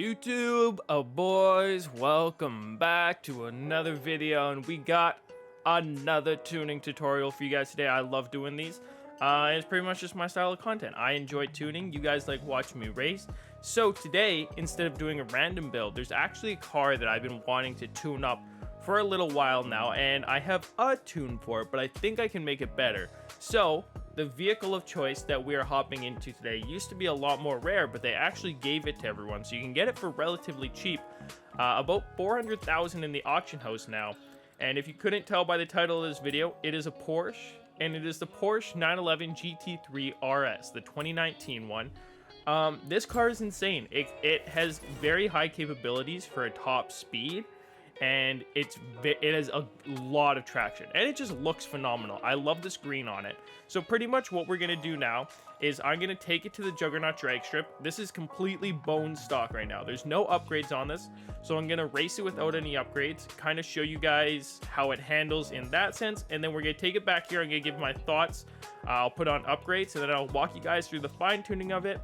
YouTube, boys, welcome back to another video, and we got another tuning tutorial for you guys today. I love doing these. It's pretty much just my style of content. I enjoy tuning. You guys like watching me race. So today, instead of doing a random build, there's actually a car that I've been wanting to tune up for a little while now, and I have a tune for it, but I think I can make it better. So the vehicle of choice that we are hopping into today used to be a lot more rare, but they actually gave it to everyone, so you can get it for relatively cheap, about 400,000 in the auction house now. And if you couldn't tell by the title of this video, it is a Porsche, and it is the Porsche 911 GT3 RS, the 2019 one. This car is insane. It has very high capabilities for a top speed, and it has a lot of traction, and it just looks phenomenal. I love this green on it. So pretty much what we're gonna do now is I'm gonna take it to the Juggernaut drag strip. This is completely bone stock right now. There's no upgrades on this, so I'm gonna race it without any upgrades, kind of show you guys how it handles in that sense, and then we're gonna take it back here. I'm gonna give my thoughts. I'll put on upgrades, and then I'll walk you guys through the fine tuning of it.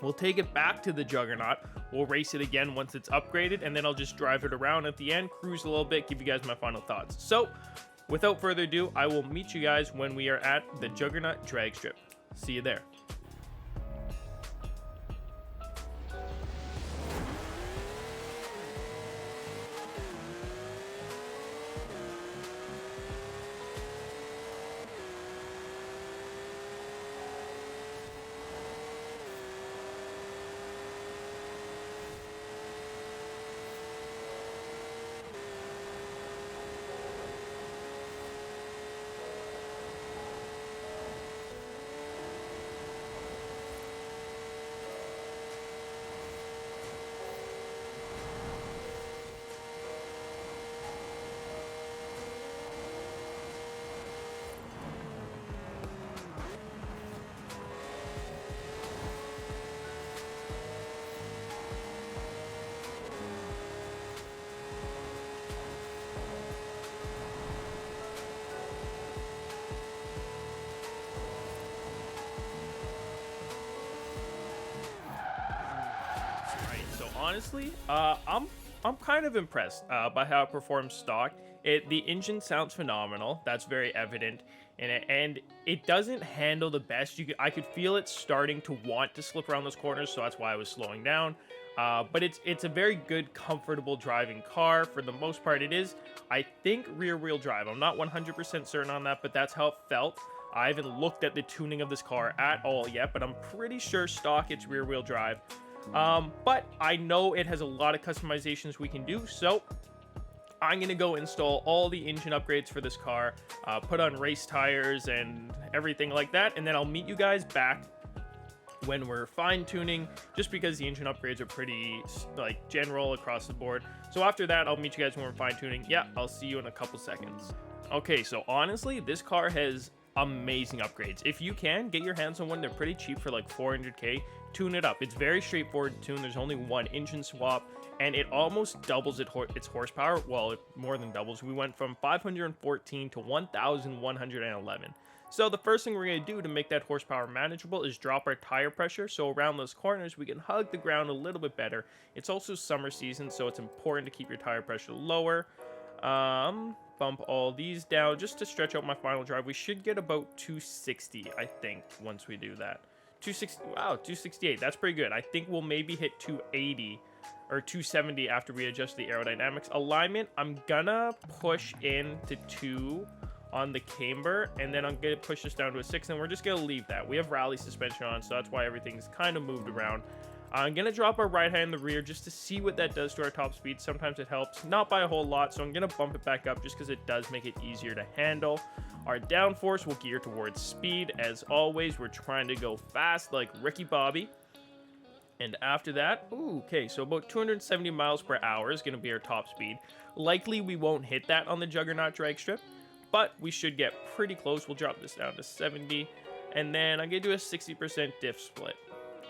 We'll take it back to the Juggernaut. We'll race it again once it's upgraded, and then I'll just drive it around at the end, cruise a little bit, give you guys my final thoughts. So, without further ado, I will meet you guys when we are at the Juggernaut drag strip. See you there. Honestly, I'm kind of impressed by how it performs stock. The engine sounds phenomenal. That's very evident, and it doesn't handle the best. I could feel it starting to want to slip around those corners, so that's why I was slowing down. But it's a very good, comfortable driving car for the most part. It is, I think, rear-wheel drive. I'm not 100% certain on that, but that's how it felt. I haven't looked at the tuning of this car at all yet, but I'm pretty sure stock it's rear-wheel drive. But I know it has a lot of customizations we can do, so I'm gonna go install all the engine upgrades for this car, put on race tires and everything like that, and then I'll meet you guys back when we're fine-tuning, just because the engine upgrades are pretty like general across the board. So after that, I'll meet you guys when we're fine-tuning. Yeah, I'll see you in a couple seconds. Okay, so honestly, this car has amazing upgrades. If you can get your hands on one, they're pretty cheap for like 400k. Tune it up. It's very straightforward to tune. There's only one engine swap, and it almost doubles its horsepower. Well, it more than doubles. We went from 514 to 1111. So the first thing we're going to do to make that horsepower manageable is drop our tire pressure, so around those corners we can hug the ground a little bit better. It's also summer season, so it's important to keep your tire pressure lower. Bump all these down just to stretch out my final drive. We should get about 260, I think, once we do that. 260, wow, 268, that's pretty good. I think we'll maybe hit 280 or 270 after we adjust the aerodynamics. Alignment, I'm gonna push into 2 on the camber, and then I'm gonna push this down to a 6, and we're just gonna leave that. We have rally suspension on, so that's why everything's kind of moved around. I'm gonna drop our right hand in the rear just to see what that does to our top speed. Sometimes it helps, not by a whole lot, so I'm gonna bump it back up just because it does make it easier to handle. Our downforce will gear towards speed. As always, we're trying to go fast like Ricky Bobby. And after that, okay, so about 270 miles per hour is gonna be our top speed. Likely we won't hit that on the Juggernaut drag strip, but we should get pretty close. We'll drop this down to 70, and then I'm gonna do a 60% diff split.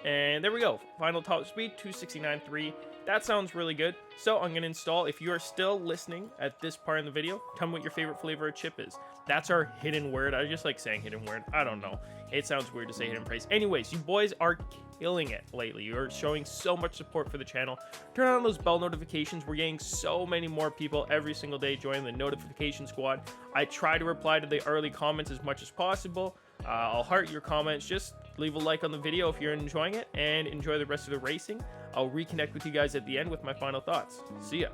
And there we go. Final top speed, 269.3. That sounds really good. So I'm going to install, if you are still listening at this part in the video, tell me what your favorite flavor of chip is. That's our hidden word. I just like saying hidden word. I don't know. It sounds weird to say hidden price. Anyways, you boys are killing it lately. You're showing so much support for the channel. Turn on those bell notifications. We're getting so many more people every single day joining the notification squad. I try to reply to the early comments as much as possible. I'll heart your comments. Just leave a like on the video if you're enjoying it, and enjoy the rest of the racing. I'll reconnect with you guys at the end with my final thoughts. See ya.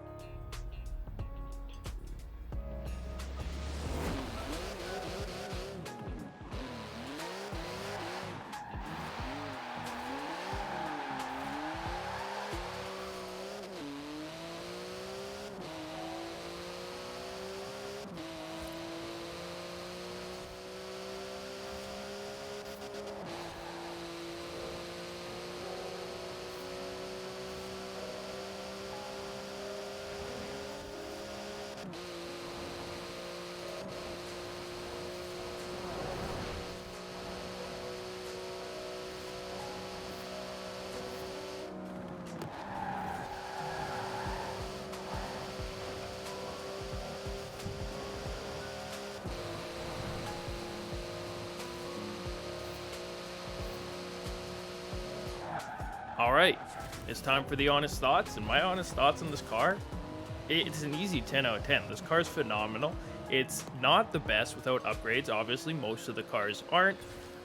All right, it's time for the honest thoughts, and my honest thoughts on this car, it's an easy 10 out of 10. This car is phenomenal. It's not the best without upgrades. Obviously, most of the cars aren't,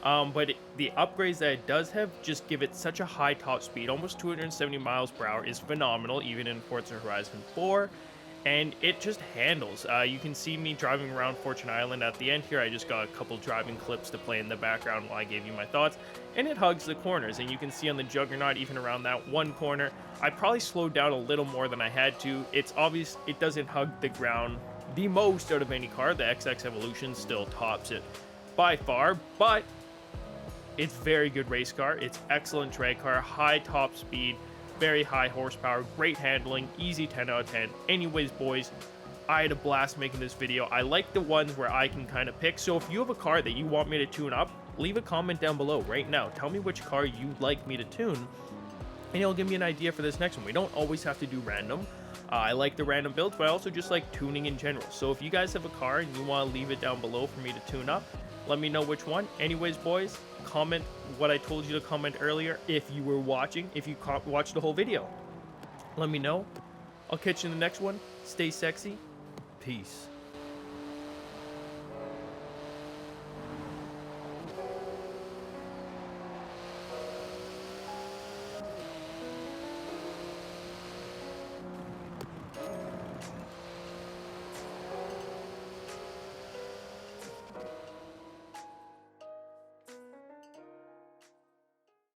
but the upgrades that it does have just give it such a high top speed. Almost 270 miles per hour is phenomenal, even in Forza Horizon 4. And it just handles. You can see me driving around Fortune Island at the end here. I just got a couple driving clips to play in the background while I gave you my thoughts. And it hugs the corners. And you can see on the Juggernaut, even around that one corner, I probably slowed down a little more than I had to. It's obvious it doesn't hug the ground the most out of any car. The XX Evolution still tops it by far, but it's very good race car. It's excellent drag car, high top speed, very high horsepower, great handling, easy 10 out of 10. Anyways, boys, I had a blast making this video. I like the ones where I can kind of pick. So if you have a car that you want me to tune up, leave a comment down below right now. Tell me which car you'd like me to tune, and it'll give me an idea for this next one. We don't always have to do random. I like the random builds, but I also just like tuning in general. So if you guys have a car and you want to leave it down below for me to tune up, let me know which one. Anyways, boys, comment what I told you to comment earlier if you were watching, if you watched the whole video. Let me know. I'll catch you in the next one. Stay sexy. Peace.